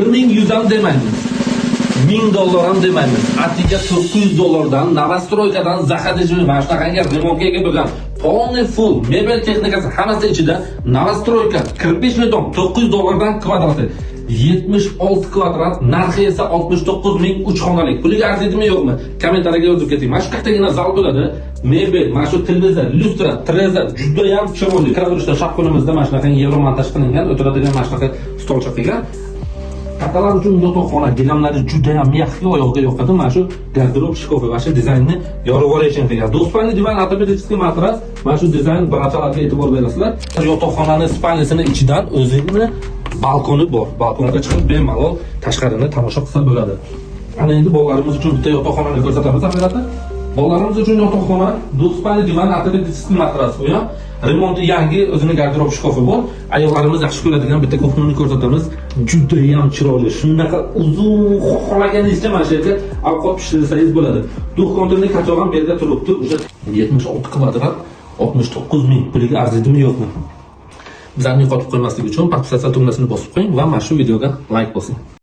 1100 ham demaymiz. $1000 ham demaymiz. Atiga $900dan Novostroykadan zaxadejmi mana shunaqangi remontga ega bo'lgan полный full mebel texnikasi hammasi ichida Novostroyka kirpichli dom $900dan kvadrati 76 kvadrat, narxi esa 69.000 3 xonalik. Puliga arziydimi yo'qmi? Kommentariyaga yozib keting. Mana shu kattagina zal bo'ladi. Mebel, mana shu televizor, lyustra, treza juda ham chiroyli. Kiraverishda shapqonimizda mana shunaqangi yevro montaj qilingan, o'tiradigan mana shunaqa stolcha qilgan. Kattalar uchun yotoqxona gilamlari juda ham yaxshi oyoqqa yoqadi. Mana shu garderob shkafi va shu dizaynni yorib olish uchun qilgan. Do'stlarning divan ortopedический matras, mana shu dizayn barchalarga e'tibor berasizlar. Yotoqxonani spalnisini ichidan o'zingni balkoni bor. Balkonga chiqib bemalol tashqarini tomosha qilsa bo'ladi. Ana endi bolalarimiz uchun bitta yotoqxonani ko'rsatamiz amirati. Bolalarimiz uchun yotoqxona, do'stlarning divan ortopedический matras bu ham remonti yangi, o'zining garderob shkafi bor. Ayollarimiz yaxshi ko'radigan bitta kufrni ko'rsatamiz. Juda ham chiroyli. Shunaqa uzun xohlaganingizcha mana shu yerga ovqat pishirsangiz bo'ladi. Duh kontrolni qachon ham berga turibdi. O'sha 76 kvadrat 69.000 puliga arziydimi yo'qmi? Bizlarni yo'qotib qo'ymaslik uchun podpisatsiya tugmasini bosib qo'ying va mana shu videoga like bosing.